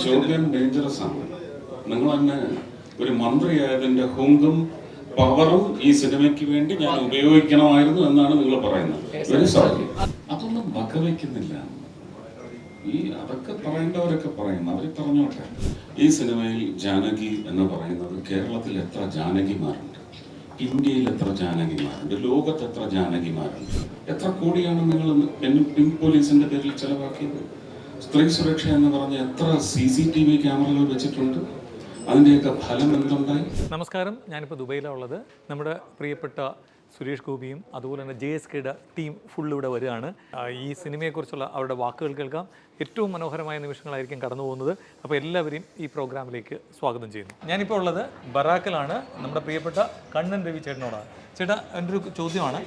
ചോദ്യം ഡേഞ്ചറസ് ആണ്. നിങ്ങൾ തന്നെ ഒരു മന്ത്രിയായതിന്റെ ഹുങ്കും പവറും ഈ സിനിമയ്ക്ക് വേണ്ടി ഞാൻ ഉപയോഗിക്കണമായിരുന്നു എന്നാണ് നിങ്ങൾ പറയുന്നത്. വെരി സോറി, അതൊന്നും വകവയ്ക്കുന്നില്ല. അതൊക്കെ പറയേണ്ടവരൊക്കെ പറയുന്നു, അവർ പറഞ്ഞോട്ടെ. ഈ സിനിമയിൽ ജാനകി എന്ന് പറയുന്നത് കേരളത്തിൽ എത്ര ജാനകിമാരുണ്ട്, ഇന്ത്യയിൽ എത്ര ജാനകിമാരുണ്ട്, ലോകത്ത് എത്ര ജാനകിമാരുണ്ട്, എത്ര കോടിയാണ് നിങ്ങൾ പിങ്ക് പോലീസിന്റെ പേരിൽ ചെലവാക്കിയത്? സ്ത്രീ സുരക്ഷ എന്ന് പറഞ്ഞ എത്ര CCTV ക്യാമറകൾ വെച്ചിട്ടുണ്ട്? അതിൻ്റെയൊക്കെ ഫലം എന്തുണ്ടായി? നമസ്കാരം, ഞാനിപ്പോൾ ദുബൈയിലാണ് ഉള്ളത്. നമ്മുടെ പ്രിയപ്പെട്ട സുരേഷ് ഗോപിയും അതുപോലെ തന്നെ JSKയുടെ ടീം ഫുൾ ഇവിടെ വരികയാണ്. ഈ സിനിമയെക്കുറിച്ചുള്ള അവരുടെ വാക്കുകൾ കേൾക്കാം. ഏറ്റവും മനോഹരമായ നിമിഷങ്ങളായിരിക്കും കടന്നു പോകുന്നത്. അപ്പോൾ എല്ലാവരെയും ഈ പ്രോഗ്രാമിലേക്ക് സ്വാഗതം ചെയ്യുന്നു. ഞാനിപ്പോൾ ഉള്ളത് ബറാക്കിലാണ്, നമ്മുടെ പ്രിയപ്പെട്ട കണ്ണൻ രവി ചേട്ടനോടാണ്. ചേട്ടാ, എൻ്റെ ഒരു ചോദ്യമാണ്,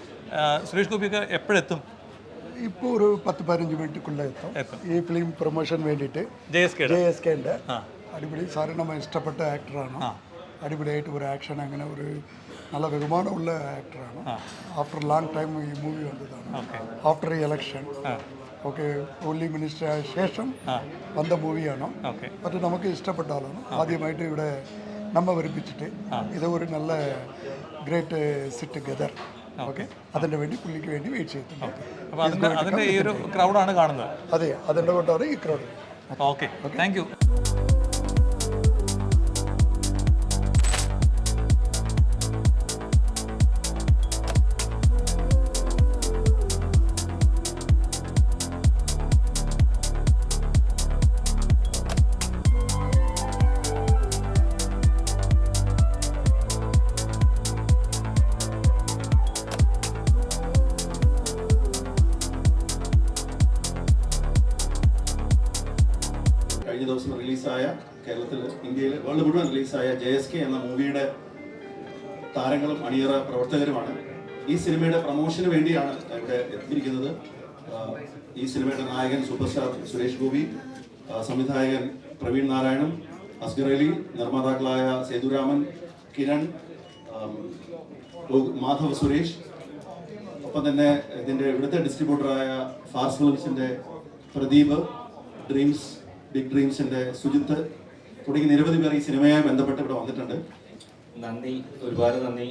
സുരേഷ് ഗോപിയൊക്കെ എപ്പോഴെത്തും? ഇപ്പോൾ ഒരു 10-15 മിനിറ്റുക്കുള്ള എത്തും. ഈ ഫിലിം പ്രൊമോഷൻ വേണ്ടിയിട്ട് JSKൻ്റെ അടിപൊളി സാറ് നമ്മൾ ഇഷ്ടപ്പെട്ട ആക്ടറാണ്. അടിപൊളിയായിട്ട് ഒരു ആക്ഷൻ, അങ്ങനെ ഒരു നല്ല ബഹുമാനമുള്ള ആക്ടറാണ്. ആഫ്റ്റർ ലോങ് ടൈം ഈ മൂവി വന്നതാണ്. After election okay, only minister ആയ ശേഷം വന്ന മൂവിയാണ്. പക്ഷെ നമുക്ക് ഇഷ്ടപ്പെട്ട ആളാണ്. ആദ്യമായിട്ട് ഇവിടെ നമ്മ വരിപ്പിച്ചിട്ട് ഇത് ഒരു നല്ല ഗ്രേറ്റ് സിറ്റ് ഗദർ. ഓക്കെ, അതിൻ്റെ വേണ്ടി പുള്ളിക്ക് വേണ്ടി വെയിറ്റ് ചെയ്തിട്ടുണ്ട്. അതിൻ്റെ ഈ ഒരു ക്രൗഡാണ് കാണുന്നത്. അതെ, അതിൻ്റെ കൊണ്ടാണ് ഈ ക്രൗഡ്. Okay, thank you. കഴിഞ്ഞ ദിവസം റിലീസായ, കേരളത്തിൽ ഇന്ത്യയിൽ വേൾഡ് മുഴുവൻ റിലീസായ JSK എന്ന മൂവിയുടെ താരങ്ങളും അണിയറ പ്രവർത്തകരുമാണ്. ഈ സിനിമയുടെ പ്രൊമോഷന് വേണ്ടിയാണ് ഇവിടെ എത്തിയിരിക്കുന്നത്. ഈ സിനിമയുടെ നായകൻ സൂപ്പർ സ്റ്റാർ സുരേഷ് ഗോപി, സംവിധായകൻ പ്രവീൺ നാരായണൻ, അസ്ഗർ അലി, നിർമ്മാതാക്കളായ സേതുരാമൻ, കിരൺ, മാധവ് സുരേഷ്, ഒപ്പം തന്നെ ഇതിൻ്റെ ഇവിടുത്തെ ഡിസ്ട്രിബ്യൂട്ടറായ ഫാസ്റ്റ് ഫിലിംസിൻ്റെ പ്രദീപ്, ബിഗ് ഡ്രീംസിന്റെ സുജിത്ത് തുടങ്ങി നിരവധി പേർ ഈ സിനിമയുമായി ബന്ധപ്പെട്ട് ഇവിടെ വന്നിട്ടുണ്ട്. നന്ദി, ഒരുപാട് നന്ദി.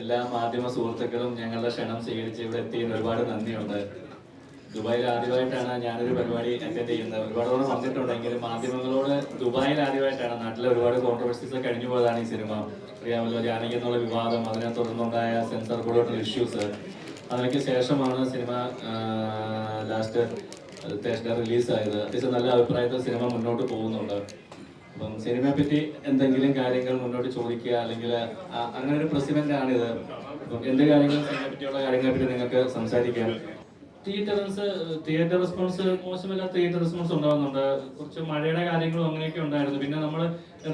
എല്ലാ മാധ്യമ സുഹൃത്തുക്കളും ഞങ്ങളുടെ ക്ഷണം സ്വീകരിച്ച് ഇവിടെ എത്തിയതിന് ഒരുപാട് നന്ദിയുണ്ട്. ദുബായിൽ ആദ്യമായിട്ടാണ് ഞാനൊരു പരിപാടി അറ്റൻഡ് ചെയ്യുന്നത്. ഒരുപാട് തവണ വന്നിട്ടുണ്ടെങ്കിലും മാധ്യമങ്ങളോട് ദുബായിൽ ആദ്യമായിട്ടാണ്. നാട്ടിലെ ഒരുപാട് കോൺട്രവേഴ്സീസ് കഴിഞ്ഞു പോയതാണ് ഈ സിനിമ. അറിയാമല്ലോ, ജാനകി എന്നുള്ള വിവാദം, അതിനെ തുടർന്നുണ്ടായ സെൻസർ ബോർഡ് ഇഷ്യൂസ്, അതിനൊക്കെ ശേഷമാണ് സിനിമ ലാസ്റ്റ് റിലീസായത്. അത്യാവശ്യം നല്ല അഭിപ്രായത്തിൽ സിനിമ മുന്നോട്ട് പോകുന്നുണ്ട്. അപ്പം സിനിമയെ പറ്റി എന്തെങ്കിലും കാര്യങ്ങൾ മുന്നോട്ട് ചോദിക്കുക, അല്ലെങ്കിൽ അങ്ങനെ ഒരു പ്രസിഡന്റാണിത്. അപ്പം എന്ത് കാര്യങ്ങളും സിനിമയെ പറ്റിയുള്ള കാര്യങ്ങളെ പറ്റി നിങ്ങൾക്ക് സംസാരിക്കാം. തിയേറ്റർ റെസ്പോൺസ് മോശമല്ലാത്ത തിയേറ്റർ റെസ്പോൺസ് ഉണ്ടാകുന്നുണ്ട്. കുറച്ച് മഴയുടെ കാര്യങ്ങളും അങ്ങനെയൊക്കെ ഉണ്ടായിരുന്നു. പിന്നെ നമ്മൾ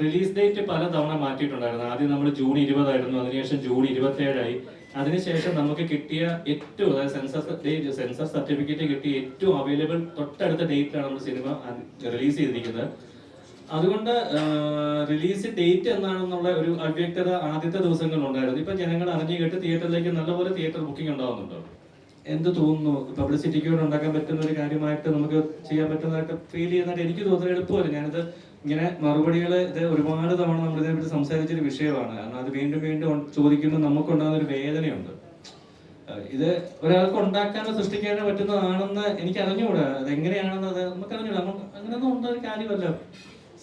റിലീസ് ഡേറ്റ് പല തവണ മാറ്റിയിട്ടുണ്ടായിരുന്നു. ആദ്യം നമ്മൾ ജൂൺ 20 ആയിരുന്നു, അതിനുശേഷം ജൂൺ 27 അതിനുശേഷം നമുക്ക് കിട്ടിയ ഏറ്റവും, അതായത് സെൻസർ സർട്ടിഫിക്കറ്റ് കിട്ടിയ ഏറ്റവും അവൈലബിൾ തൊട്ടടുത്ത ഡേറ്റിലാണ് നമ്മൾ സിനിമ റിലീസ് ചെയ്തിരിക്കുന്നത്. അതുകൊണ്ട് റിലീസ് ഡേറ്റ് എന്നാണെന്നുള്ള ഒരു അവ്യക്തത ആദ്യത്തെ ദിവസങ്ങളിലുണ്ടായിരുന്നു. ഇപ്പം ജനങ്ങൾ അറിഞ്ഞു കേട്ട് തിയേറ്ററിലേക്ക് നല്ലപോലെ തിയേറ്റർ ബുക്കിംഗ് ഉണ്ടാകുന്നുണ്ടോ? എന്ത് തോന്നുന്നു? പബ്ലിസിറ്റിക്ക് വേണ്ടി ഉണ്ടാക്കാൻ പറ്റുന്ന ഒരു കാര്യമായിട്ട് നമുക്ക് ചെയ്യാൻ പറ്റുന്നതായിട്ട് ഫീൽ ചെയ്യുന്നതായിട്ട് എനിക്ക് തോന്നുന്നത് എളുപ്പമല്ല. ഞാനിത് ഇങ്ങനെ മറുപടികൾ ഇത് ഒരുപാട് തവണ നമ്മൾ ഇതിനെപ്പറ്റി സംസാരിച്ചൊരു വിഷയമാണ്. കാരണം അത് വീണ്ടും വീണ്ടും ചോദിക്കുമ്പോൾ നമുക്കുണ്ടാകുന്ന ഒരു വേദനയുണ്ട്. ഇത് ഒരാൾക്ക് ഉണ്ടാക്കാനോ സൃഷ്ടിക്കാനോ പറ്റുന്നതാണെന്ന് എനിക്ക് അറിഞ്ഞുകൂടാ. അത് എങ്ങനെയാണെന്ന് അത് നമുക്ക് അറിഞ്ഞൂടാ. അങ്ങനെയൊന്നും ഉണ്ടായ കാര്യമല്ല.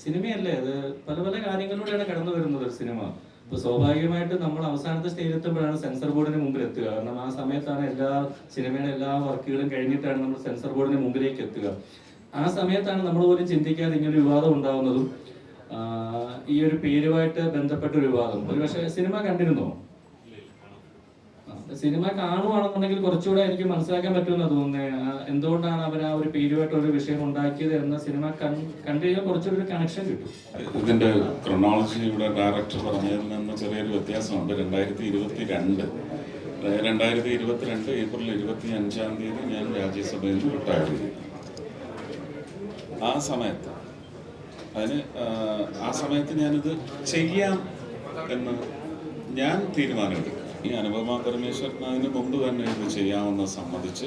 സിനിമയല്ലേ, അത് പല പല കാര്യങ്ങളിലൂടെയാണ് കടന്നു വരുന്നത് ഒരു സിനിമ. അപ്പൊ സ്വാഭാവികമായിട്ട് നമ്മൾ അവസാനത്തെ സ്റ്റേജിൽ എത്തുമ്പോഴാണ് സെൻസർ ബോർഡിന് മുമ്പിൽ എത്തുക. കാരണം ആ സമയത്താണ് എല്ലാ സിനിമയുടെ എല്ലാ വർക്കുകളും കഴിഞ്ഞിട്ടാണ് നമ്മൾ സെൻസർ ബോർഡിന് മുമ്പിലേക്ക് എത്തുക. ആ സമയത്താണ് നമ്മൾ പോലും ചിന്തിക്കാതെ ഇങ്ങനെ വിവാദം ഉണ്ടാവുന്നതും. ഈ ഒരു പേരുമായിട്ട് ബന്ധപ്പെട്ട ഒരു വിവാദം ഒരുപക്ഷെ സിനിമ കണ്ടിരുന്നോ? സിനിമ കാണുവാണെന്നുണ്ടെങ്കിൽ കുറച്ചുകൂടെ എനിക്ക് മനസ്സിലാക്കാൻ പറ്റുമെന്ന് തോന്നുന്നത്. എന്തുകൊണ്ടാണ് അവർ ആ ഒരു പേരുമായിട്ട് ഒരു വിഷയം ഉണ്ടാക്കിയത് എന്ന സിനിമ കണ്ടു കഴിഞ്ഞാൽ കുറച്ചുകൂടി കണക്ഷൻ കിട്ടും. ഇതിന്റെ ക്രൊണോളജി ഇവിടെ ഡയറക്ടർ പറഞ്ഞതിൽ നിന്ന് ചെറിയൊരു വ്യത്യാസമുണ്ട്. 2022 ഏപ്രിൽ 25 ഞാൻ രാജ്യസഭയിൽ നിന്ന് റിട്ടയർ ചെയ്തു. ആ സമയത്ത് ഞാനിത് ചെയ്യാം എന്ന് ഞാൻ തീരുമാനമെടുക്കും. ഈ അനുപമ പരമേശ്വരൻ അതിന് മുമ്പ് തന്നെ ഇത് ചെയ്യാമെന്ന് സമ്മതിച്ച്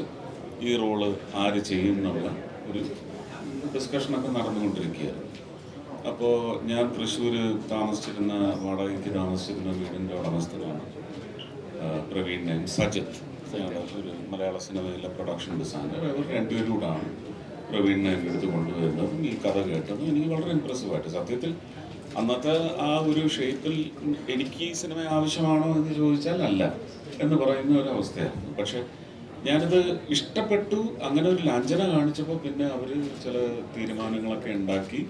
ഈ റോള് ആര് ചെയ്യും എന്നുള്ള ഒരു ഡിസ്കഷനൊക്കെ നടന്നുകൊണ്ടിരിക്കുകയായിരുന്നു. അപ്പോൾ ഞാൻ തൃശ്ശൂർ താമസിച്ചിരുന്ന വാടകയ്ക്ക് താമസിച്ചിരുന്ന വീടിൻ്റെ ഉടമസ്ഥനാണ് പ്രവീൺ സജിത്ത്, ഒരു മലയാള സിനിമയിലെ പ്രൊഡക്ഷൻ ഡിസൈനർ. അവർ രണ്ടുപേരും കൂടാണ് പ്രവീണിനെ എൻ്റെ അടുത്ത് കൊണ്ടുവരുന്നതും ഈ കഥ കേട്ടതും എനിക്ക് വളരെ ഇമ്പ്രസീവായിട്ട്. സത്യത്തിൽ അന്നത്തെ ആ ഒരു ഷേപ്പിൽ എനിക്ക് ഈ സിനിമ ആവശ്യമാണോ എന്ന് ചോദിച്ചാൽ അല്ല എന്ന് പറയുന്ന ഒരു അവസ്ഥയായിരുന്നു. പക്ഷെ ഞാനിത് ഇഷ്ടപ്പെട്ടു. അങ്ങനെ ഒരു ലാഞ്ചന കാണിച്ചപ്പോൾ പിന്നെ അവർ ചില തീരുമാനങ്ങളൊക്കെ ഉണ്ടാക്കി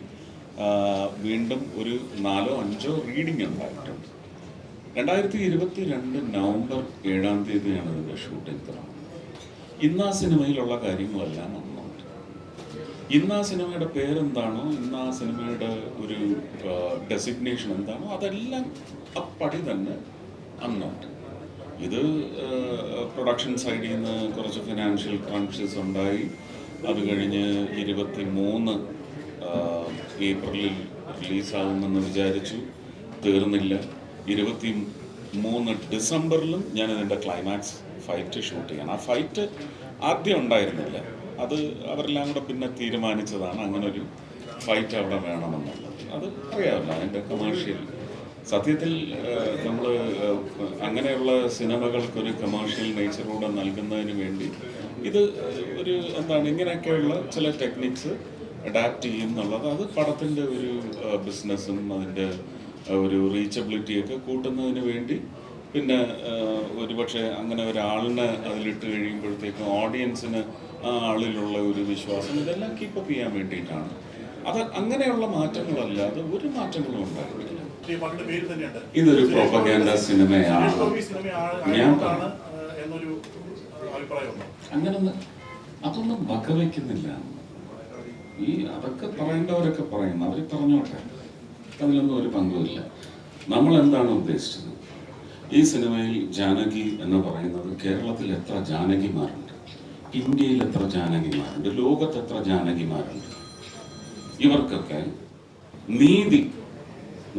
വീണ്ടും ഒരു 4-5 റീഡിങ് ഉണ്ടായിട്ടുണ്ട്. 2022 നവംബർ 7-ാം തീയതിയാണ് ഇതിൻ്റെ ഷൂട്ടിംഗ് തുടങ്ങുന്നത്. ഇന്ന് ആ സിനിമയിലുള്ള കാര്യങ്ങളെല്ലാം അന്നുണ്ട്. ഇന്ന് ആ സിനിമയുടെ പേരെന്താണോ, ഇന്ന് ആ സിനിമയുടെ ഒരു ഡെസിഗ്നേഷൻ എന്താണോ, അതെല്ലാം അപ്പടി തന്നെ അന്നുണ്ട്. ഇത് പ്രൊഡക്ഷൻ സൈഡിൽ നിന്ന് കുറച്ച് ഫിനാൻഷ്യൽ ക്രൺഷസ് ഉണ്ടായി. അത് കഴിഞ്ഞ് 23 ഏപ്രിലിൽ റിലീസാകുമെന്ന് വിചാരിച്ചു, തീർന്നില്ല. 23 ഡിസംബറിലും ഞാൻ ഇതിൻ്റെ ക്ലൈമാക്സ് ഫൈറ്റ് ഷൂട്ട് ചെയ്യണം. ആ ഫൈറ്റ് ആദ്യം ഉണ്ടായിരുന്നില്ല, അത് അവരെല്ലാം കൂടെ പിന്നെ തീരുമാനിച്ചതാണ് അങ്ങനെ ഒരു ഫൈറ്റ് അവിടെ വേണമെന്നുള്ളത്. അത് അറിയാമല്ലോ അതിൻ്റെ കമേഴ്ഷ്യൽ. സത്യത്തിൽ നമ്മൾ അങ്ങനെയുള്ള സിനിമകൾക്കൊരു കമേഴ്ഷ്യൽ നേച്ചറൂടെ നൽകുന്നതിന് വേണ്ടി ഇത് ഒരു എന്താണ് ഇങ്ങനെയൊക്കെയുള്ള ചില ടെക്നിക്സ് അഡാപ്റ്റ് ചെയ്യും എന്നുള്ളത് അത് പടത്തിൻ്റെ ഒരു ബിസിനസ്സും അതിൻ്റെ ഒരു റീച്ചബിലിറ്റിയൊക്കെ കൂട്ടുന്നതിന് വേണ്ടി. പിന്നെ ഒരുപക്ഷെ അങ്ങനെ ഒരാളിനെ അതിലിട്ട് കഴിയുമ്പോഴത്തേക്കും ഓഡിയൻസിന് ആ ആളിലുള്ള ഒരു വിശ്വാസം ഇതെല്ലാം കീപ്പപ്പ് ചെയ്യാൻ വേണ്ടിയിട്ടാണ്. അത് അങ്ങനെയുള്ള മാറ്റങ്ങളല്ലാതെ ഒരു മാറ്റങ്ങളും ഉണ്ടായിട്ടില്ല. ഇതൊരു പ്രൊപ്പഗാൻഡ സിനിമയാണ് ഞാൻ അങ്ങനൊന്നും അതൊന്നും വകവയ്ക്കുന്നില്ല. ഈ അതൊക്കെ പറയേണ്ടവരൊക്കെ പറയുന്നു, അവർ പറഞ്ഞോട്ടെ, അതിലൊന്നും ഒരു പങ്കുമില്ല. നമ്മൾ എന്താണ് ഉദ്ദേശിച്ചത്? ഈ സിനിമയിൽ ജാനകി എന്ന് പറയുന്നത് കേരളത്തിൽ എത്ര ജാനകിമാരുണ്ട്, ഇന്ത്യയിൽ എത്ര ജാനകിമാരുണ്ട്, ലോകത്ത് എത്ര ജാനകിമാരുണ്ട്, ഇവർക്കൊക്കെ നീതി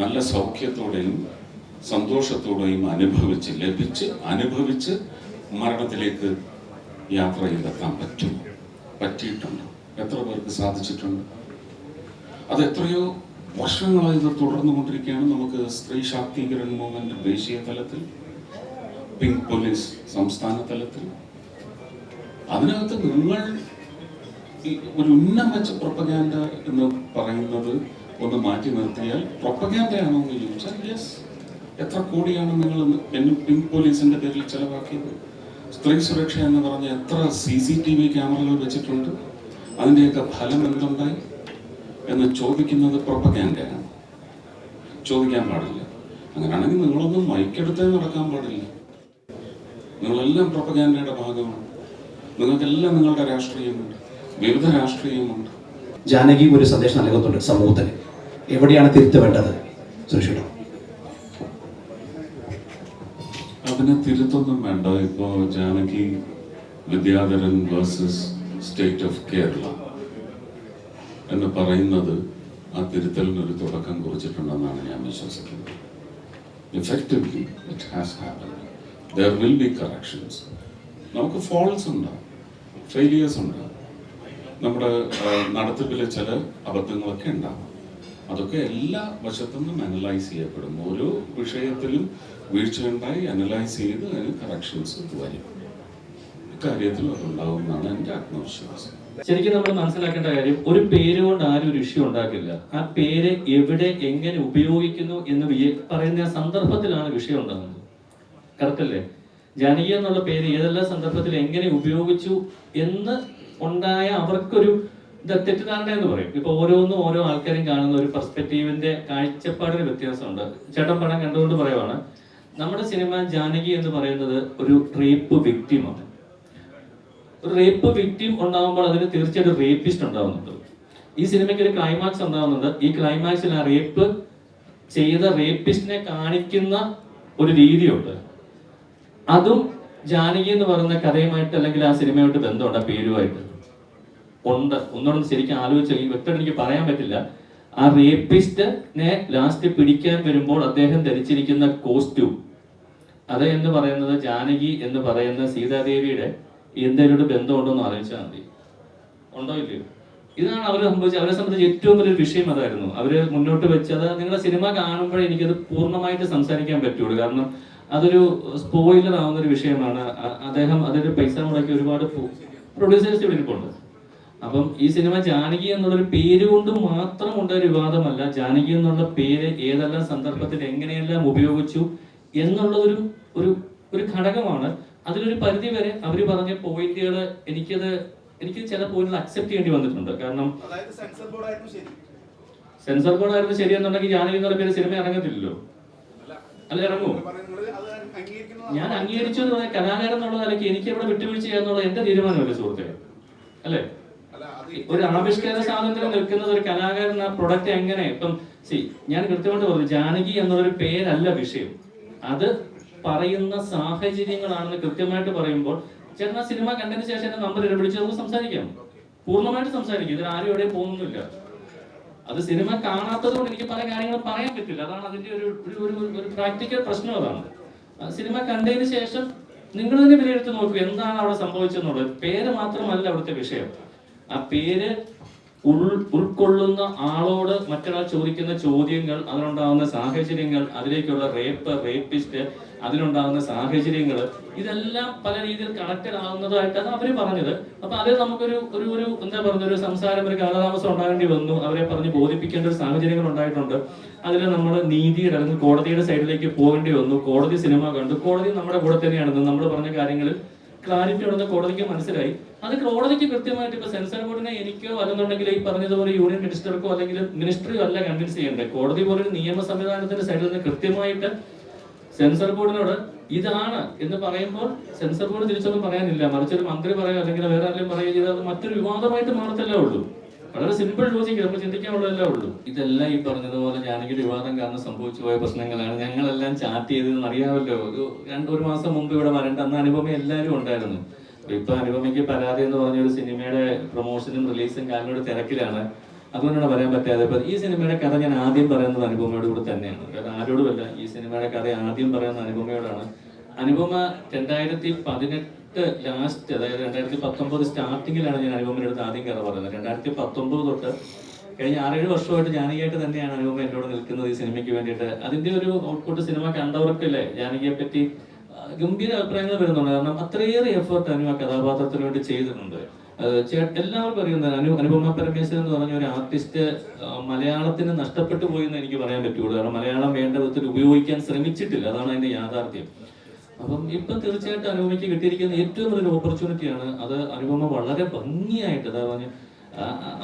നല്ല സൗഖ്യത്തോടെയും സന്തോഷത്തോടെയും അനുഭവിച്ച് മരണത്തിലേക്ക് യാത്ര ചെയ്തെത്താൻ പറ്റിയിട്ടുണ്ട്. എത്ര പേർക്ക് സാധിച്ചിട്ടുണ്ട്? അത് എത്രയോ വർഷങ്ങളായി ഇത് തുടർന്നുകൊണ്ടിരിക്കുകയാണ്. നമുക്ക് സ്ത്രീ ശാക്തീകരണ മൂവ്മെന്റ് ദേശീയ തലത്തിൽ, പിങ്ക് പോലീസ് സംസ്ഥാന തലത്തിൽ, അതിനകത്ത് നിങ്ങൾ ഒരു ഉന്നം വെച്ച പ്രൊപ്പഗാൻഡ എന്ന് പറയുന്നത് ഒന്ന് മാറ്റി നിർത്തിയാൽ പ്രൊപ്പഗാൻഡയാണോ എന്ന് ചോദിച്ചാൽ യെസ്. എത്ര കോടിയാണ് നിങ്ങൾ പിങ്ക് പോലീസിന്റെ പേരിൽ ചെലവാക്കിയത്? സ്ത്രീ സുരക്ഷ എന്ന് പറഞ്ഞ എത്ര CCTV ക്യാമറകൾ വെച്ചിട്ടുണ്ട്? അതിൻ്റെയൊക്കെ ഫലം എന്തുണ്ടായി എന്ന് ചോദിക്കുന്നത് പ്രൊപ്പഗാൻഡയാണ്. ചോദിക്കാൻ പാടില്ല. അങ്ങനെയാണെങ്കിൽ നിങ്ങളൊന്നും മൈക്കെടുത്തേ നടക്കാൻ പാടില്ല. നിങ്ങളെല്ലാം പ്രൊപ്പഗാൻഡയുടെ ഭാഗമാണ്. നിങ്ങൾക്കെല്ലാം നിങ്ങളുടെ രാഷ്ട്രീയമുണ്ട്, വിവിധ രാഷ്ട്രീയമുണ്ട്. ജാനകി ഒരു സന്ദേശം നൽകുന്നുണ്ട് സമൂഹത്തിന്. എവിടെയാണ് തിരുത്തേണ്ടത് സുരക്ഷിത? അതിനെ തിരുത്തൊന്നും വേണ്ട. ഇപ്പോൾ Janaki Vidyadharan versus state of Kerala എന്ന് പറയുന്നത് ആ തിരുത്തലിനൊരു തുടക്കം കുറിച്ചിട്ടുണ്ടെന്നാണ് ഞാൻ വിശ്വസിക്കുന്നത്. Effectively it has happened. There will be corrections. നമുക്ക് ഫോൾസ് ഉണ്ടാവും, ഫെയിലിയേഴ്സ് ഉണ്ടാവും, നമ്മുടെ നടത്തിപ്പിൽ ചില അബദ്ധങ്ങളൊക്കെ ഉണ്ടാവും. അതൊക്കെ എല്ലാ വശത്തു നിന്നും അനലൈസ് ചെയ്യപ്പെടും. ഓരോ വിഷയത്തിലും വീഴ്ചയുണ്ടായി അനലൈസ് ചെയ്ത് അതിന് കറക്ഷൻസ് വരും. ഇക്കാര്യത്തിലും അതുണ്ടാവും എന്നാണ് എൻ്റെ ആത്മവിശ്വാസം. ശരിക്കും നമ്മൾ മനസ്സിലാക്കേണ്ട കാര്യം, ഒരു പേര് കൊണ്ട് ആരും ഒരു ഇഷ്യൂ ഉണ്ടാക്കില്ല. ആ പേര് എവിടെ എങ്ങനെ ഉപയോഗിക്കുന്നു എന്ന് പറയുന്ന സന്ദർഭത്തിലാണ് വിഷയം ഉണ്ടാകുന്നത്. കറക്റ്റ് അല്ലേ? ജാനകി എന്നുള്ള പേര് ഏതെല്ലാം സന്ദർഭത്തിൽ എങ്ങനെ ഉപയോഗിച്ചു എന്ന് ഉണ്ടായ അവർക്കൊരു തെറ്റിദ്ധാരണ എന്ന് പറയും. ഇപ്പൊ ഓരോന്നും ഓരോ ആൾക്കാരും കാണുന്ന ഒരു പെർസ്പെക്റ്റീവിന്റെ കാഴ്ചപ്പാടിന് വ്യത്യാസമുണ്ട്. ചേട്ടൻ പടം കണ്ടുകൊണ്ട് പറയുവാണ്, നമ്മുടെ സിനിമ ജാനകി എന്ന് പറയുന്നത് ഒരു റേപ്പ് വിക്ടിമാണ്. ഒരു റേപ്പ് വിക്ടിം ഉണ്ടാകുമ്പോൾ അതിന് തീർച്ചയായിട്ടും റേപ്പിസ്റ്റ് ഉണ്ടാവുന്നുണ്ട്. ഈ സിനിമയ്ക്ക് ഒരു ക്ലൈമാക്സ് ഉണ്ടാവുന്നുണ്ട്. ഈ ക്ലൈമാക്സിൽ ആ റേപ്പ് ചെയ്ത റേപ്പിസ്റ്റിനെ കാണിക്കുന്ന ഒരു രീതിയുണ്ട്. അതും ജാനകി എന്ന് പറയുന്ന കഥയുമായിട്ട് അല്ലെങ്കിൽ ആ സിനിമയായിട്ട് ബന്ധമുണ്ട്, ആ പേരുമായിട്ട് ഉണ്ട്. ഒന്നുകൂടെ ശരിക്കും ആലോചിച്ചാൽ വ്യക്തമായിട്ട് എനിക്ക് പറയാൻ പറ്റില്ല. ആ റേപ്പിസ്റ്റിനെ ലാസ്റ്റ് പിടിക്കാൻ വരുമ്പോൾ അദ്ദേഹം ധരിച്ചിരിക്കുന്ന കോസ്റ്റ്യൂം അത് എന്ന് പറയുന്നത് ജാനകി എന്ന് പറയുന്ന സീതാദേവിയുടെ എന്തെങ്കിലും ബന്ധമുണ്ടോ എന്ന് ആലോചിച്ചാൽ മതി. ഉണ്ടോ ഇല്ലയോ? ഇതാണ് അവരെ സംബന്ധിച്ച് ഏറ്റവും വലിയൊരു വിഷയം അതായിരുന്നു. അവര് മുന്നോട്ട് വെച്ചത്, നിങ്ങളുടെ സിനിമ കാണുമ്പോഴേ എനിക്കത് പൂർണ്ണമായിട്ട് സംസാരിക്കാൻ പറ്റുള്ളൂ. കാരണം അതൊരു സ്പോയിലർ ആവുന്ന ഒരു വിഷയമാണ്. അദ്ദേഹം അതൊരു പൈസ മുടക്കി ഒരുപാട് പ്രൊഡ്യൂസേഴ്സ് ഇവിടെ ഇരിപ്പുണ്ട്. അപ്പം ഈ സിനിമ ജാനകി എന്നുള്ളൊരു പേര് കൊണ്ട് മാത്രം കൊണ്ടൊരു വിവാദമല്ല. ജാനകി എന്നുള്ള പേര് ഏതെല്ലാം സന്ദർഭത്തിൽ എങ്ങനെയെല്ലാം ഉപയോഗിച്ചു എന്നുള്ളതൊരു ഒരു ഒരു ഘടകമാണ്. അതിലൊരു പരിധി വരെ അവർ പറഞ്ഞ പോയിന്റുകൾ എനിക്ക് ചില പോയിന്റുകൾ അക്സെപ്റ്റ് ചെയ്യേണ്ടി വന്നിട്ടുണ്ട്. കാരണം സെൻസർ ബോർഡ് ആയിരുന്നു ശരിയെന്നുണ്ടെങ്കിൽ ജാനകി എന്നുള്ള പേര് സിനിമ ഇറങ്ങത്തില്ലല്ലോ. അല്ല, ഇറങ്ങുമോ? ഞാൻ അംഗീകരിച്ചു എന്ന് പറഞ്ഞാൽ കലാകാരൻ എന്നുള്ള നിലയ്ക്ക് എനിക്ക് എവിടെ വിട്ടുവീഴ്ച ചെയ്യാന്നുള്ളത് എന്റെ തീരുമാനമല്ലേ സുഹൃത്തെ, അല്ലേ? ഒരു ആവിഷ്കാര സ്വാതന്ത്ര്യം നിൽക്കുന്നത് ഒരു കലാകാരൻ ആ പ്രൊഡക്റ്റ് എങ്ങനെ ഇപ്പം ഞാൻ കൃത്യമായിട്ട് പറഞ്ഞു, ജാനകി എന്നുള്ളൊരു പേരല്ല വിഷയം, അത് പറയുന്ന സാഹചര്യങ്ങളാണെന്ന് കൃത്യമായിട്ട് പറയുമ്പോൾ ചേട്ടൻ ആ സിനിമ കണ്ടതിന് ശേഷം എന്റെ നമ്പർ വിളിച്ച് നമുക്ക് സംസാരിക്കാം, പൂർണ്ണമായിട്ട് സംസാരിക്കും. ഇതിൽ ആരും എവിടെയും പോകുന്നില്ല. അത് സിനിമ കാണാത്തത് കൊണ്ട് എനിക്ക് പല കാര്യങ്ങളും പറയാൻ പറ്റില്ല. അതാണ് അതിന്റെ ഒരു പ്രാക്ടിക്കൽ പ്രശ്നം. അതാണ് സിനിമ കണ്ടതിന് ശേഷം നിങ്ങൾ തന്നെ വിലയിരുത്തി നോക്കുക എന്താണ് അവിടെ സംഭവിച്ചെന്നുള്ളത്. പേര് മാത്രമല്ല അവിടുത്തെ വിഷയം. ആ പേര് ഉൾക്കൊള്ളുന്ന ആളോട് മറ്റൊരാൾ ചോദിക്കുന്ന ചോദ്യങ്ങൾ, അതിനുണ്ടാകുന്ന സാഹചര്യങ്ങൾ, അതിലേക്കുള്ള റേപ്പിസ്റ്റ്, അതിനുണ്ടാകുന്ന സാഹചര്യങ്ങൾ, ഇതെല്ലാം പല രീതിയിൽ കണക്റ്റഡ് ആവുന്നതായിട്ടാണ് അവര് പറഞ്ഞത്. അപ്പൊ അതിൽ നമുക്കൊരു ഒരു എന്താ പറയുക, ഒരു സംസാരം, ഒരു കാലതാമസം ഉണ്ടാകേണ്ടി വന്നു. അവരെ പറഞ്ഞ് ബോധിപ്പിക്കേണ്ട ഒരു സാഹചര്യങ്ങൾ ഉണ്ടായിട്ടുണ്ട്. അതിൽ നമ്മൾ നീതിയുടെ അല്ലെങ്കിൽ കോടതിയുടെ സൈഡിലേക്ക് പോകേണ്ടി വന്നു. കോടതി സിനിമ കണ്ടു, കോടതി നമ്മുടെ കൂടെ തന്നെയാണെന്ന് നമ്മൾ പറഞ്ഞ കാര്യങ്ങളിൽ ക്ലാരിറ്റി ഉണ്ടെന്ന് കോടതിക്ക് മനസ്സിലായി. അത് കോടതിക്ക് കൃത്യമായിട്ട് ഇപ്പൊ സെൻസർ ബോർഡിനെ എനിക്കോ അല്ലെന്നുണ്ടെങ്കിൽ ഈ പറഞ്ഞതുപോലെ യൂണിയൻ മിനിസ്റ്റർക്കോ അല്ലെങ്കിൽ മിനിസ്ട്രിയോ അല്ല കൺവിൻസ് ചെയ്യേണ്ടത്. കോടതി പോലൊരു നിയമ സംവിധാനത്തിന്റെ സൈഡിൽ നിന്ന് കൃത്യമായിട്ട് സെൻസർ ബോർഡിനോട് ഇതാണ് എന്ന് പറയുമ്പോൾ സെൻസർ ബോർഡ് തിരിച്ചൊന്നും പറയാനില്ല. മറിച്ച് ഒരു മന്ത്രി പറയുക അല്ലെങ്കിൽ വേറെ ആരെങ്കിലും പറയുക ചെയ്താൽ മറ്റൊരു വിവാദമായിട്ട് മാറത്തല്ലേ ഉള്ളൂ. വളരെ സിമ്പിൾ ലോജിക്ക് നമുക്ക് ചിന്തിക്കാനുള്ളതല്ലേ ഉള്ളൂ. ഇതെല്ലാം ഈ പറഞ്ഞതുപോലെ ജാനകിയുടെ വിവാദം കാരണം സംഭവിച്ചു പോയ പ്രശ്നങ്ങളാണ്. ഞങ്ങളെല്ലാം ചാറ്റ് ചെയ്തതെന്ന് അറിയാമല്ലോ. ഒരു മാസം മുമ്പ് ഇവിടെ വരേണ്ട അന്ന് അനുപമ എല്ലാവരും ഉണ്ടായിരുന്നു. ഇപ്പൊ അനുപമയ്ക്ക് പരാതി എന്ന് പറഞ്ഞ ഒരു സിനിമയുടെ പ്രൊമോഷനും റിലീസും കാലിനോട് തിരക്കിലാണ്. അതുകൊണ്ടാണ് പറയാൻ പറ്റാതെ. ഇപ്പൊ ഈ സിനിമയുടെ കഥ ഞാൻ ആദ്യം പറയുന്നത് അനുപമയോട് കൂടെ തന്നെയാണ്. കാരണം ആരോടുമല്ല, ഈ സിനിമയുടെ കഥ ആദ്യം പറയുന്നത് അനുപമയോടാണ്. അനുപമ 2018 ലാസ്റ്റ്, അതായത് 2019 സ്റ്റാർട്ടിങ്ങിലാണ് ഞാൻ അനുപമയുടെ അടുത്ത് ആദ്യം കഥ പറയുന്നത്. 2019 തൊട്ട് കഴിഞ്ഞ 6-7 വർഷമായിട്ട് ജാനകിയായിട്ട് തന്നെയാണ് അനുപമ എന്നോട് നിൽക്കുന്നത് ഈ സിനിമയ്ക്ക് വേണ്ടിയിട്ട്. അതിന്റെ ഒരു ഔട്ട്പുട്ട് സിനിമ കണ്ടവർക്കല്ലേ ജാനകിയെ പറ്റി ഗംഭീര അഭിപ്രായങ്ങൾ വരുന്നുണ്ട്. കാരണം അത്രയേറെ എഫേർട്ട് അനു ആ കഥാപാത്രത്തിന് വേണ്ടി ചെയ്തിട്ടുണ്ട്. എല്ലാവർക്കും അറിയുന്നത് അനുപമ പരമേശ്വരൻ എന്ന് പറഞ്ഞ ഒരു ആർട്ടിസ്റ്റ് മലയാളത്തിന് നഷ്ടപ്പെട്ടു പോയി എന്ന് എനിക്ക് പറയാൻ പറ്റുള്ളൂ. കാരണം മലയാളം വേണ്ട വിധത്തിൽ ഉപയോഗിക്കാൻ ശ്രമിച്ചിട്ടില്ല. അതാണ് അതിന്റെ യാഥാർത്ഥ്യം. അപ്പം ഇപ്പം തീർച്ചയായിട്ടും അനുപമയ്ക്ക് കിട്ടിയിരിക്കുന്ന ഏറ്റവും വലിയൊരു ഓപ്പർച്യൂണിറ്റിയാണ്. അത് അനുപമ വളരെ ഭംഗിയായിട്ട്, അതാ പറഞ്ഞ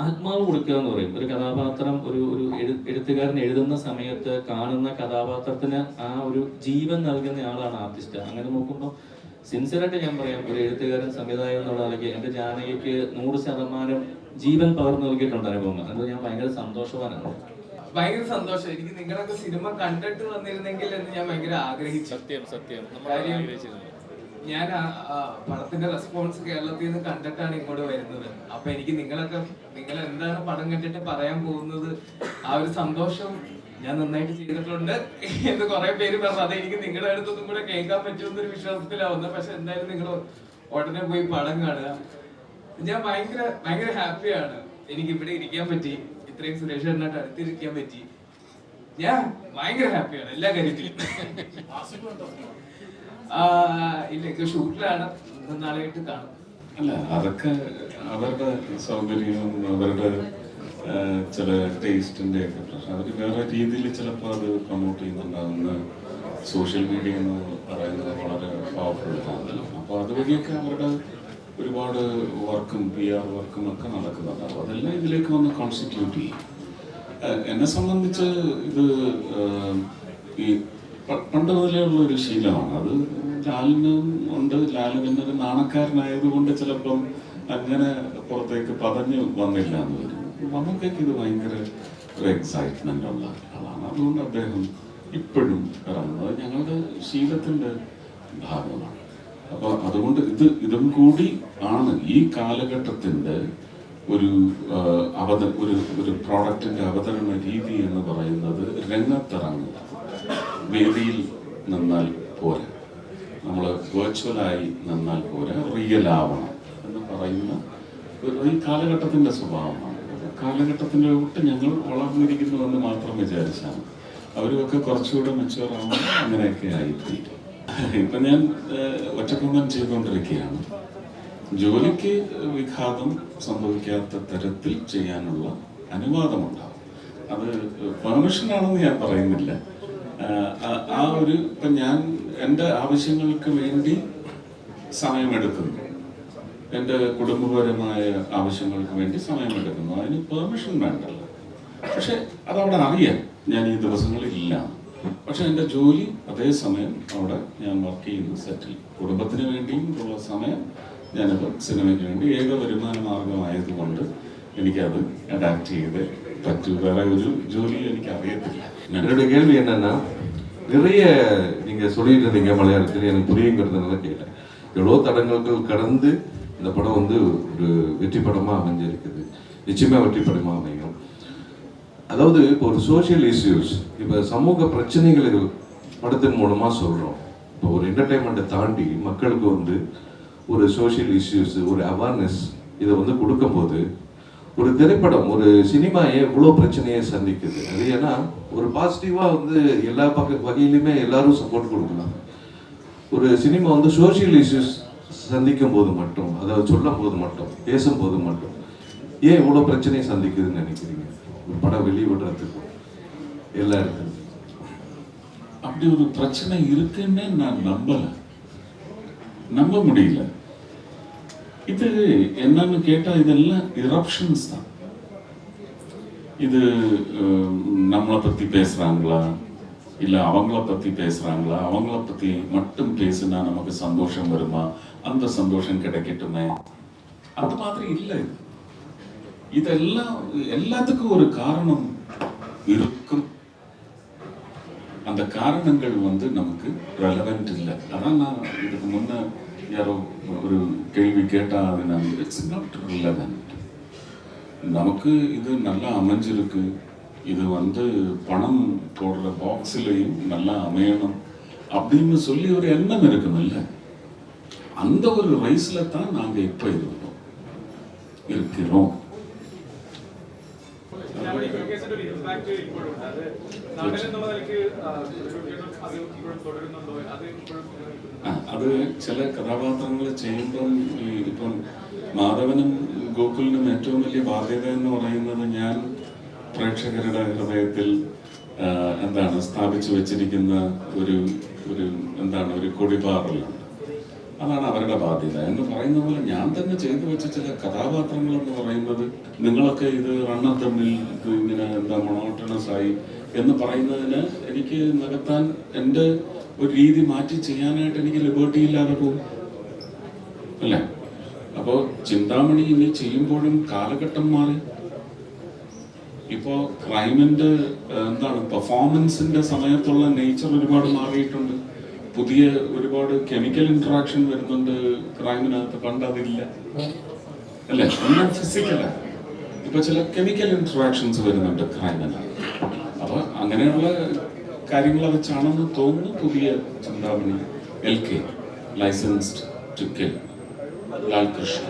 ആത്മാവ് കൊടുക്കുക എന്ന് പറയും. ഒരു കഥാപാത്രം ഒരു എഴുത്തുകാരൻ എഴുതുന്ന സമയത്ത് കാണുന്ന കഥാപാത്രത്തിന് ആ ഒരു ജീവൻ നൽകുന്ന ആളാണ് ആർട്ടിസ്റ്റ്. അങ്ങനെ നോക്കുമ്പോൾ സിൻസിയറായിട്ട് ഞാൻ പറയാം, ഒരു എഴുത്തുകാരൻ സംവിധായകൻ എന്നുള്ള നിലയ്ക്ക് എന്റെ ജാനകിക്ക് 100% ജീവൻ പകർന്നു നൽകിയിട്ടുണ്ട് അനുപമ. അത് ഞാൻ ഭയങ്കര സന്തോഷവാനാണ്. ഭയങ്കര സന്തോഷം. എനിക്ക് നിങ്ങളൊക്കെ സിനിമ കണ്ടിട്ട് വന്നിരുന്നെങ്കിൽ എന്ന് ഞാൻ ഭയങ്കര ആഗ്രഹിച്ചു. സത്യം ഞാൻ പടത്തിന്റെ റെസ്പോൺസ് കേരളത്തിൽ നിന്ന് കണ്ടിട്ടാണ് ഇങ്ങോട്ട് വരുന്നത്. അപ്പൊ എനിക്ക് നിങ്ങൾ എന്താണ് പടം കണ്ടിട്ട് പറയാൻ പോകുന്നത്, ആ ഒരു സന്തോഷം ഞാൻ നന്നായിട്ട് ചെയ്തിട്ടുണ്ട് എന്ന് കുറെ പേര് പറഞ്ഞു. അതെനിക്ക് നിങ്ങളുടെ അടുത്തൊന്നും കൂടെ കേൾക്കാൻ പറ്റുമെന്നൊരു വിശ്വാസത്തിലാവുന്നു. പക്ഷെ എന്തായാലും നിങ്ങൾ ഉടനെ പോയി പടം കാണുക. ഞാൻ ഭയങ്കര ഹാപ്പിയാണ്. എനിക്ക് ഇവിടെ ഇരിക്കാൻ പറ്റി, ഇത്രയും സുരേഷ് ചേട്ടനായിട്ട് അടുത്തിരിക്കാൻ പറ്റി. ഞാൻ ഭയങ്കര ഹാപ്പിയാണ് എല്ലാ കാര്യത്തിലും. ഇല്ല, ഷൂട്ടിലാണ്, നാളെയായിട്ട് കാണും. അല്ല, അതൊക്കെ അവരുടെ സൗകര്യവും അവരുടെ ചില ടേസ്റ്റിന്റെ ഒക്കെ പ്രശ്നം. അവർ വേറെ രീതിയിൽ ചിലപ്പോൾ അത് പ്രൊമോട്ട് ചെയ്യുന്നുണ്ടാകുന്ന സോഷ്യൽ മീഡിയ എന്ന് പറയുന്നത് വളരെ പവർഫുൾ ആണല്ലോ. അപ്പോൾ അതുവഴിയൊക്കെ അവരുടെ ഒരുപാട് വർക്കും PR വർക്കും ഒക്കെ നടക്കുന്നുണ്ടാവും. അതെല്ലാം ഇതിലേക്ക് വന്ന് കോൺസ്റ്റിറ്റ്യൂട്ട് ചെയ്യും. എന്നെ സംബന്ധിച്ച് ഇത് ഈ പണ്ട് മുതലേ ഉള്ള ഒരു ശീലമാണ്. അത് ലാലിനും ഉണ്ട്. ലാലിന് ഒരു നാണക്കാരനായതുകൊണ്ട് ചിലപ്പം അങ്ങനെ പുറത്തേക്ക് പതഞ്ഞു വന്നില്ല എന്ന് വരും. നമുക്കൊക്കെ ഇത് ഭയങ്കര ഒരു എക്സൈറ്റ്മെന്റ് ഉള്ള ആളാണ്. അതുകൊണ്ട് അദ്ദേഹം ഇപ്പോഴും ഇറങ്ങുന്നത് ഞങ്ങളുടെ ശീലത്തിന്റെ ഭാഗമാണ്. അപ്പോൾ അതുകൊണ്ട് ഇതും കൂടി ആണ് ഈ കാലഘട്ടത്തിന്റെ ഒരു ഒരു പ്രോഡക്റ്റിന്റെ അവതരണ രീതി എന്ന് പറയുന്നത്. രംഗത്തിറങ്ങുക, വേദിയിൽ നിന്നാൽ പോരാ, നമ്മൾ വെർച്വലായി നിന്നാൽ പോരാ, റിയൽ ആവണം എന്ന് പറയുന്ന ഈ കാലഘട്ടത്തിന്റെ സ്വഭാവമാണ്. കാലഘട്ടത്തിലോട്ട് ഞങ്ങൾ വളർന്നിരിക്കുന്നുവെന്ന് മാത്രം വിചാരിച്ചാണ്. അവരുമൊക്കെ കുറച്ചുകൂടെ മെച്ചുവർ ആവുമ്പോൾ അങ്ങനെയൊക്കെ ആയിത്തീരും. ഇപ്പം ഞാൻ ഒറ്റക്കൊമ്പൻ ചെയ്തുകൊണ്ടിരിക്കുകയാണ്. ജോലിക്ക് വിഘാതം സംഭവിക്കാത്ത തരത്തിൽ ചെയ്യാനുള്ള അനുവാദമുണ്ടാവും. അത് പെർമിഷനാണെന്ന് ഞാൻ പറയുന്നില്ല. ആ ഒരു ഇപ്പം ഞാൻ എൻ്റെ ആവശ്യങ്ങൾക്ക് വേണ്ടി സമയമെടുക്കുന്നു, എൻ്റെ കുടുംബപരമായ ആവശ്യങ്ങൾക്ക് വേണ്ടി സമയമെടുക്കുന്നു, അതിന് പെർമിഷൻ വേണ്ടല്ലോ. പക്ഷെ അതവിടെ അറിയാം ഞാൻ ഈ ദിവസങ്ങളിലില്ല. പക്ഷെ എൻ്റെ ജോലി അതേസമയം അവിടെ ഞാൻ വർക്ക് ചെയ്യുന്നു, സെറ്റിൽ. കുടുംബത്തിന് വേണ്ടിയും ഉള്ള സമയം ഞാനത് സിനിമയ്ക്ക് വേണ്ടി ഏക വരുമാന മാർഗമായതുകൊണ്ട് എനിക്കത് അഡാപ്റ്റ് ചെയ്ത് പറ്റൂ. வேற ஒரு ஜோலி எனக்கு அறியத்தில்லை. என்னோட கேள்வி என்னன்னா, நிறைய நீங்க சொல்லிட்டு இருந்தீங்க மலையாளத்தில், எனக்கு புரியுங்கிறதுனால கேட்டேன். எவ்வளோ தடங்கல்கள் கடந்து இந்த படம் வந்து ஒரு வெற்றி படமா அமைஞ்சிருக்குது. நிச்சயமா வெற்றி படமா அமையும். அதாவது இப்போ ஒரு சோஷியல் இஷ்யூஸ், இப்போ சமூக பிரச்சனைகளை படத்தின் மூலமா சொல்றோம். இப்போ ஒரு என்டர்டைன்மெண்ட்டை தாண்டி மக்களுக்கு வந்து ஒரு சோஷியல் இஷ்யூஸ், ஒரு அவேர்னஸ் இதை வந்து கொடுக்கும்போது ஒரு திரைப்படம், ஒரு சினிமா ஏன் இவ்வளோ பிரச்சனையை சந்திக்குது? அது ஏன்னா ஒரு பாசிட்டிவாக வந்து எல்லா வகையிலுமே எல்லாரும் சப்போர்ட் கொடுக்கலாம். ஒரு சினிமா வந்து சோஷியல் இஷ்யூஸ் சந்திக்கும் போது மட்டும், அதாவது சொல்லும் போது மட்டும், பேசும்போது மட்டும் ஏன் இவ்வளோ பிரச்சனையை சந்திக்குதுன்னு நினைக்கிறீங்க? ஒரு படம் வெளியிடுறதுக்கு எல்லாருக்கும் அப்படி ஒரு பிரச்சனை இருக்குன்னு நான் நம்ப முடியல. இது என்னன்னு கேட்டா இதெல்லாம் இரப்ஷன்ஸ் தான். இது நம்மளை பத்தி பேசுறாங்களா, இல்ல அவங்கள பத்தி பேசுறாங்களா, அவங்கள பத்தி மட்டும் பேசுனா நமக்கு சந்தோஷம் வருமா, அந்த சந்தோஷம் கிடைக்கட்டுமே, அந்த மாதிரி இல்லை. இதெல்லாம் எல்லாத்துக்கும் ஒரு காரணம் இருக்கும். அந்த காரணங்கள் வந்து நமக்கு ரெலவெண்ட் இல்லை. அதான் நான் இதுக்கு முன்ன யாரோ ஒரு கேள்வி கேட்டால் அது நான் இட்ஸ் நாட் ரிலவெண்ட். நமக்கு இது நல்லா அமைஞ்சிருக்கு, இது வந்து பணம் போடுற பாக்ஸ்லையும் நல்லா அமையணும் அப்படின்னு சொல்லி ஒரு எண்ணம் இருக்குமில்ல, அந்த ஒரு வயசில் தான் நாங்கள் இப்போ இருக்கிறோம். അത് ചില കഥാപാത്രങ്ങൾ ചെയ്യുമ്പം ഇപ്പം മാധവനും ഗോകുലിനും ഏറ്റവും വലിയ ബാധ്യത എന്ന് പറയുന്നത് ഞാൻ പ്രേക്ഷകരുടെ ഹൃദയത്തിൽ എന്താണ് സ്ഥാപിച്ചു വെച്ചിരിക്കുന്ന ഒരു കൊടിപാറലുണ്ട്. അതാണ് അവരുടെ ബാധ്യത എന്ന് പറയുന്ന പോലെ ഞാൻ തന്നെ ചെയ്തു വെച്ച ചില കഥാപാത്രങ്ങൾ എന്ന് പറയുന്നത്, നിങ്ങളൊക്കെ ഇത് റണ്ണർ തമ്മിൽ ഇങ്ങനെ മൊണോട്ടണസ് ആയി എന്ന് പറയുന്നതിന് എനിക്ക് നികത്താൻ എൻ്റെ ഒരു രീതി മാറ്റി ചെയ്യാനായിട്ട് എനിക്ക് ലിബർട്ടി ഇല്ലാതെ പോകും അല്ലേ? അപ്പോൾ ചിന്താമണി ഇനി ചെയ്യുമ്പോഴും കാലഘട്ടം മാറി. ഇപ്പോൾ ക്രൈമിൻ്റെ പെർഫോമൻസിൻ്റെ സമയത്തുള്ള നേച്ചർ ഒരുപാട് മാറിയിട്ടുണ്ട്. പുതിയ ഒരുപാട് കെമിക്കൽ ഇന്ററാക്ഷൻ വരുന്നുണ്ട് ക്രൈമിനകത്ത്, പണ്ടതില്ല അല്ലേ? എല്ലാം ഫിസിക്കലാണ്. ഇപ്പൊ ചില കെമിക്കൽ ഇന്ററാക്ഷൻസ് വരുന്നുണ്ട് ക്രൈമിനകത്ത്. അപ്പൊ അങ്ങനെയുള്ള കാര്യങ്ങൾ വെച്ചാണെന്ന് തോന്നുന്നു പുതിയ Chintamani LK licensed to kill Lalkrishna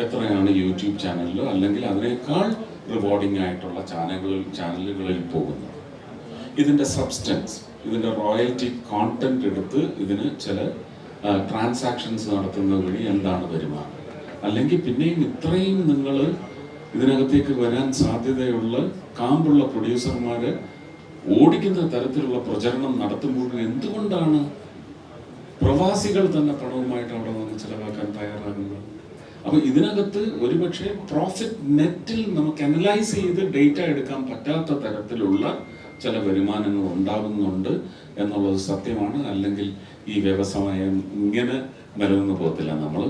എത്രയാണ് യൂട്യൂബ് ചാനലിലോ അല്ലെങ്കിൽ അതിനേക്കാൾ റിവാർഡിംഗ് ആയിട്ടുള്ള ചാനലുകളിൽ പോകുന്നത്. ഇതിന്റെ സബ്സ്റ്റൻസ്, ഇതിൻ്റെ റോയൽറ്റി കോണ്ടന്റ് എടുത്ത് ഇതിന് ചില ട്രാൻസാക്ഷൻസ് നടത്തുന്നത് വഴി എന്താണ് വരുമാനം, അല്ലെങ്കിൽ പിന്നെയും ഇത്രയും നിങ്ങൾ ഇതിനകത്തേക്ക് വരാൻ സാധ്യതയുള്ള കാമ്പുള്ള പ്രൊഡ്യൂസർമാരെ ഓടിക്കുന്ന തരത്തിലുള്ള പ്രചരണം നടത്തുമ്പോൾ എന്തുകൊണ്ടാണ് പ്രവാസികൾ തന്നെ പണവുമായിട്ട് അവിടെ വന്ന് ചിലവാക്കാൻ തയ്യാറാകുന്നത്? അപ്പൊ ഇതിനകത്ത് ഒരുപക്ഷെ പ്രോഫിറ്റ് നെറ്റിൽ നമുക്ക് അനലൈസ് ചെയ്ത് ഡേറ്റ എടുക്കാൻ പറ്റാത്ത തരത്തിലുള്ള ചില വരുമാനങ്ങൾ ഉണ്ടാകുന്നുണ്ട് എന്നുള്ളത് സത്യമാണ്. അല്ലെങ്കിൽ ഈ വ്യവസായം ഇങ്ങനെ നിലനിന്ന് പോകത്തില്ല. നമ്മൾ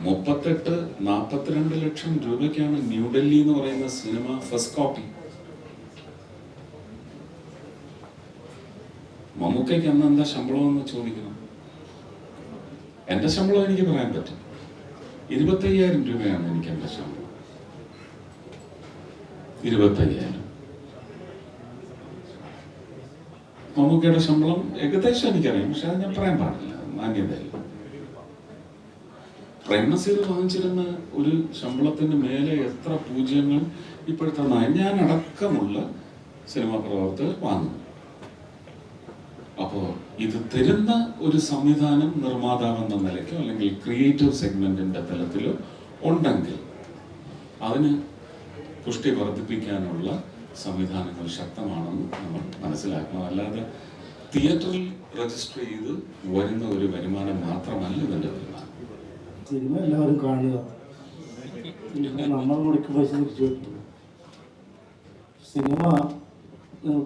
38-42 ലക്ഷം രൂപയ്ക്കാണ് ന്യൂഡൽഹി എന്ന് പറയുന്ന സിനിമ ഫസ്റ്റ് കോപ്പി. മമ്മൂക്കയ്ക്ക് അന്ന് എന്താ ശമ്പളം എന്ന് ചോദിക്കണം. എൻ്റെ ശമ്പളം എനിക്ക് പറയാൻ പറ്റും. 25,000 രൂപയാണ് എനിക്ക് എൻ്റെ ശമ്പളം. 25,000. മമ്മൂക്കയുടെ ശമ്പളം ഏകദേശം എനിക്കറിയാം, പക്ഷെ അത് ഞാൻ പറയാൻ പാടില്ല, മാന്യതയില്ല. പ്രേംനസീർ വാങ്ങിച്ചിരുന്ന ഒരു ശമ്പളത്തിന് മേലെ എത്ര പൂജ്യങ്ങൾ ഇപ്പോഴത്തെ ഞാൻ അടക്കമുള്ള സിനിമാ പ്രവർത്തകർ വാങ്ങും. അപ്പോൾ ഇത് തരുന്ന ഒരു സംവിധാനം നിർമ്മാതാവെന്ന നിലയ്ക്കോ അല്ലെങ്കിൽ ക്രിയേറ്റീവ് സെഗ്മെന്റിന്റെ തലത്തിലോ ഉണ്ടെങ്കിൽ അതിന് പുഷ്ടി വർദ്ധിപ്പിക്കാനുള്ള സംവിധാനങ്ങൾ ശക്തമാണെന്ന് നമ്മൾ മനസ്സിലാക്കണം. അല്ലാതെ തിയേറ്ററിൽ രജിസ്റ്റർ ചെയ്ത് വരുന്ന ഒരു വരുമാനം മാത്രമല്ല ഇതിന്റെ വരുമാനം. സിനിമ എല്ലാവരും കാണുക, നമ്മൾ മുടക്കി പൈസ തിരിച്ചു വെക്കുക. സിനിമ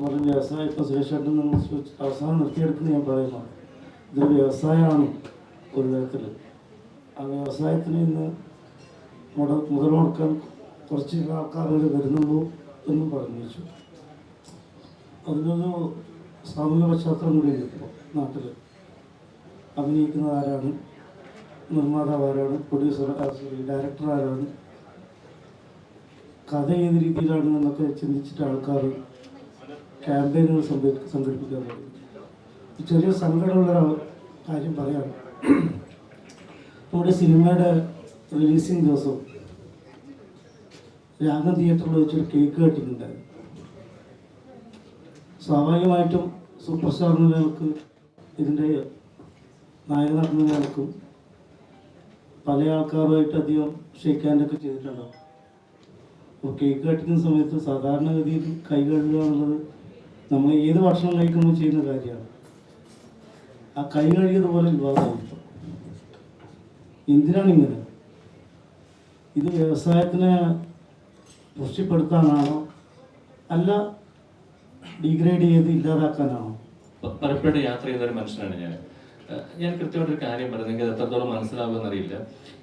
പറഞ്ഞ വ്യവസായം ഇപ്പം സുരേഷേട്ടൻ നിങ്ങൾ അവസാനം നിർത്തിയെടുക്കുന്ന ഞാൻ പറയുന്നു, ഇതൊരു വ്യവസായമാണ് ഒരു തരത്തിൽ. ആ വ്യവസായത്തിന് ഇന്ന് മുതൽ മുടക്കാൻ കുറച്ച് ആൾക്കാർ വരുന്നുള്ളൂ എന്നും പറഞ്ഞു വെച്ചു. അതിനൊരു സാമൂഹിക പശ്ചാത്തലം കൂടി ഉണ്ട്. ഇപ്പോൾ നാട്ടിൽ അഭിനയിക്കുന്നത് ആരാണ്, നിർമ്മാതാവ് ആരാണ്, പ്രൊഡ്യൂസർ ഡയറക്ടർ ആരാണ്, കഥ ഏത് രീതിയിലാണ് എന്നൊക്കെ ചിന്തിച്ചിട്ട് ആൾക്കാർ ക്യാമ്പയിനുകൾ സംഘടിപ്പിക്കാൻ തുടങ്ങി. ചെറിയ സങ്കടമുള്ളൊരു കാര്യം പറയാം. നമ്മുടെ സിനിമയുടെ റിലീസിങ് ദിവസം രാഗം തിയേറ്ററിൽ വെച്ചൊരു കേക്ക് കട്ടിങ് ഉണ്ടായിരുന്നു. സ്വാഭാവികമായിട്ടും സൂപ്പർ സ്റ്റാറിനുകൾക്ക് ഇതിൻ്റെ നായക നടന്നുകൾക്കും പല ആൾക്കാരുമായിട്ട് അധികം ഷേക്ക് ഹാൻഡൊക്കെ ചെയ്തിട്ടുണ്ടാവും. അപ്പോൾ കേക്ക് കട്ടിക്കുന്ന സമയത്ത് സാധാരണഗതിയിൽ കൈ കഴുകുക എന്നുള്ളത് നമ്മൾ ഏത് ഭക്ഷണം കഴിക്കുമ്പോൾ ചെയ്യുന്ന കാര്യമാണ്. ആ കൈ കഴുകിയതുപോലെ വിവാദമായിപ്പോൾ. എന്തിനാണിങ്ങനെ? ഇത് വ്യവസായത്തിനെ പുഷ്ടിപ്പെടുത്താനാണോ അല്ല ഡിഗ്രേഡ് ചെയ്ത് ഇല്ലാതാക്കാനാണോ? പലപ്പോഴും യാത്ര ചെയ്യുന്ന ഒരു മനുഷ്യനാണ് ഞാൻ കൃത്യമായിട്ടൊരു കാര്യം പറയുന്നത്, എനിക്ക് എത്രത്തോളം മനസ്സിലാവുമെന്ന് അറിയില്ല.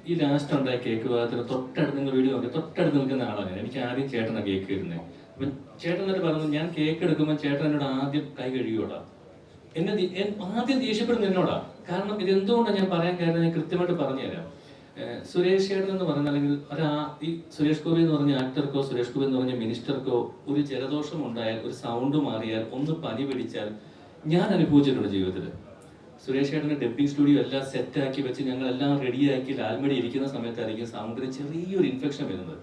ഈ ലാസ്റ്റ് ഉണ്ടായ കേക്ക് വിഭാഗത്തിന് തൊട്ടടുത്ത് നിങ്ങൾ വീഡിയോ നോക്കി തൊട്ടടുത്ത് നിൽക്കുന്ന ആളാണ്. എനിക്ക് ആദ്യം ചേട്ടനാണ് കേക്ക് തരുന്നത്. അപ്പം ചേട്ടൻ എന്നിട്ട് പറഞ്ഞു, ഞാൻ കേക്ക് എടുക്കുമ്പോൾ ചേട്ടൻ എന്നോട് ആദ്യം കൈ കഴുകിയോടാ. എന്നെ ആദ്യം ദേഷ്യപ്പെടുന്നു എന്നോടാ. കാരണം ഇതെന്തുകൊണ്ടാണ് ഞാൻ പറയാൻ കാരണം ഞാൻ കൃത്യമായിട്ട് പറഞ്ഞുതരാം. സുരേഷ് ചേട്ടൻ എന്ന് പറഞ്ഞാൽ, അല്ലെങ്കിൽ ഈ സുരേഷ് ഗോപി എന്ന് പറഞ്ഞ ആക്ടർക്കോ സുരേഷ് ഗോപി എന്ന് പറഞ്ഞ മിനിസ്റ്റർക്കോ ഒരു ജലദോഷം ഉണ്ടായാൽ, ഒരു സൗണ്ട് മാറിയാൽ, ഒന്ന് പനി പിടിച്ചാൽ ഞാൻ അനുഭവിച്ചിട്ടുണ്ട് ജീവിതത്തിൽ. സുരേഷ് ചേട്ടൻ്റെ ഡബ്ബിംഗ് സ്റ്റുഡിയോ എല്ലാം സെറ്റാക്കി വെച്ച് ഞങ്ങളെല്ലാം റെഡിയാക്കി ലാൽമടി ഇരിക്കുന്ന സമയത്തായിരിക്കും സൗണ്ടിന് ചെറിയൊരു ഇൻഫെക്ഷൻ വരുന്നത്.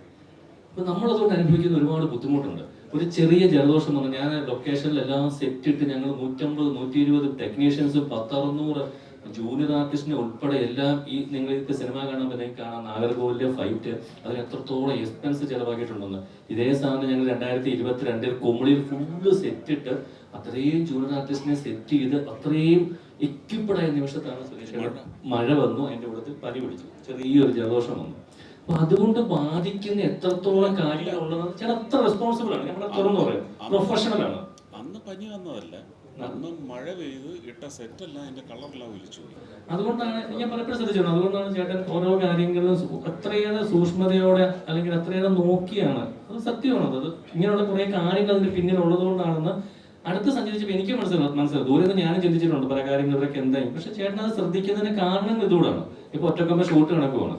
അപ്പോൾ നമ്മളതുകൊണ്ട് അനുഭവിക്കുന്ന ഒരുപാട് ബുദ്ധിമുട്ടുണ്ട്. ഒരു ചെറിയ ജലദോഷം എന്ന് പറഞ്ഞാൽ ഞാൻ ലൊക്കേഷനിലെല്ലാം സെറ്റ് ഇട്ട് ഞങ്ങൾ 150-120 ടെക്നീഷ്യൻസും 10-600 ജൂനിയർ ആർട്ടിസ്റ്റിനെ ഉൾപ്പെടെ എല്ലാം ഈ നിങ്ങൾക്ക് സിനിമ കാണാൻ പറ്റുന്ന കാണാം നാഗർകോവിലെ ഫൈറ്റ് അതിന് എത്രത്തോളം എക്സ്പെൻസ് ചിലവാക്കിയിട്ടുണ്ടെന്ന്. ഇതേ സാധനം ഞങ്ങൾ 2022 കുമളിയിൽ ഫുള്ള് സെറ്റിട്ട് അത്രയും ജൂനിയർ ആർട്ടിസ്റ്റിനെ സെറ്റ് ചെയ്ത് അത്രയും എക്യുപ്പഡായ നിമിഷത്താണ് സുരേഷ് മഴ വന്നു, അതിൻ്റെ കൂടെ പനി പിടിച്ചു, ചെറിയൊരു ജലദോഷം വന്നു. അപ്പൊ അതുകൊണ്ട് ബാധിക്കുന്ന എത്രത്തോളം കാര്യങ്ങളുള്ളതെന്ന് വെച്ചാൽ അത്ര റെസ്പോൺസിബിൾ ആണ്. നമ്മളെ തുറന്നു പറയാം, പ്രൊഫഷണൽ ആണ്. അന്ന് പനി വന്നതല്ല, അന്ന് മഴ പെയ്ത് ഇട്ട സെറ്റെല്ലാം അതിന്റെ കളറെല്ലാം ഒലിച്ചു. അതുകൊണ്ടാണ് ഞാൻ പലപ്പോഴും ശ്രദ്ധിച്ചത്. അതുകൊണ്ടാണ് ചേട്ടൻ ഓരോ കാര്യങ്ങളും അത്രയേറെ സൂക്ഷ്മതയോടെ അല്ലെങ്കിൽ അത്രയേറെ നോക്കിയാണ്. അത് സത്യമാണ്. അത് ഇങ്ങനെയുള്ള കുറെ കാര്യങ്ങൾ അതിന്റെ പിന്നിലുള്ളത് കൊണ്ടാണെന്ന് അടുത്ത് സഞ്ചരിച്ചപ്പോൾ എനിക്ക് മനസ്സിലായി. ദൂരെ നിന്ന് ഞാനും ചിന്തിച്ചിട്ടുണ്ട് പല കാര്യങ്ങളിലൊക്കെ എന്തായും. പക്ഷെ ചേട്ടൻ അത് ശ്രദ്ധിക്കുന്നതിന്റെ കാരണം ഇതുകൂടാണ്. ഇപ്പൊ ഒറ്റക്കൊമ്പ ഷൂട്ട് നടക്കുവാണ്,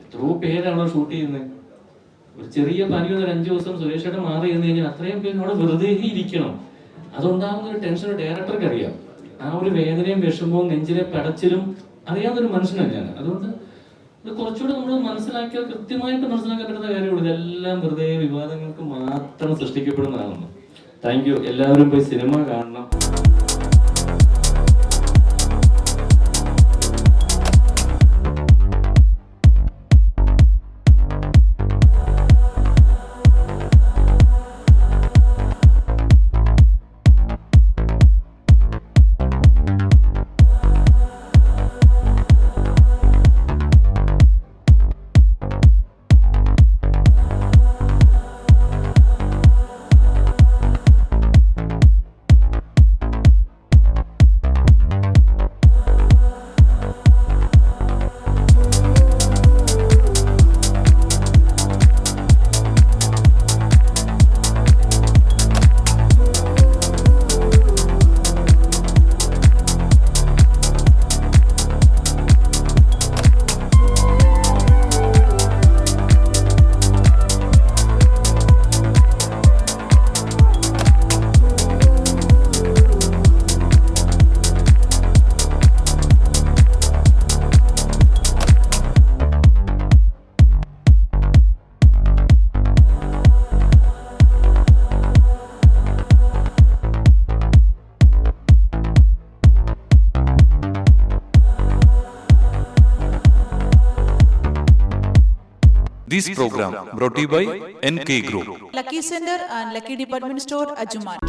എത്രയോ പേരാണോ ഷൂട്ട് ചെയ്യുന്നത്. ഒരു ചെറിയ പനി വന്നൊരു 5 ദിവസം സുരേഷ് ചേട്ടൻ മാറി ഇരുന്ന് കഴിഞ്ഞാൽ അത്രയും പേര് അവിടെ വെറുതെ ഇരിക്കണം. അതുണ്ടാകുന്ന ഒരു ടെൻഷൻ ഡയറക്ടർക്ക് അറിയാം. ആ ഒരു വേദനയും വിഷമവും നെഞ്ചിലെ പടച്ചിലും അറിയാവുന്നൊരു മനുഷ്യനാണ് ഞാൻ. അതുകൊണ്ട് ഇത് കുറച്ചുകൂടെ നമ്മൾ മനസ്സിലാക്കിയാൽ കൃത്യമായിട്ട് മനസ്സിലാക്കാൻ പറ്റുന്ന കാര്യമുള്ളൂ. ഇതെല്ലാം വെറുതെ വിവാദങ്ങൾക്ക് മാത്രം സൃഷ്ടിക്കപ്പെടുന്നതാണെന്ന്. Thank you. എല്ലാവരും പോയി സിനിമ കാണണം. This program brought to you by NK Group. Lucky Center and Lucky Department Store, Ajuman.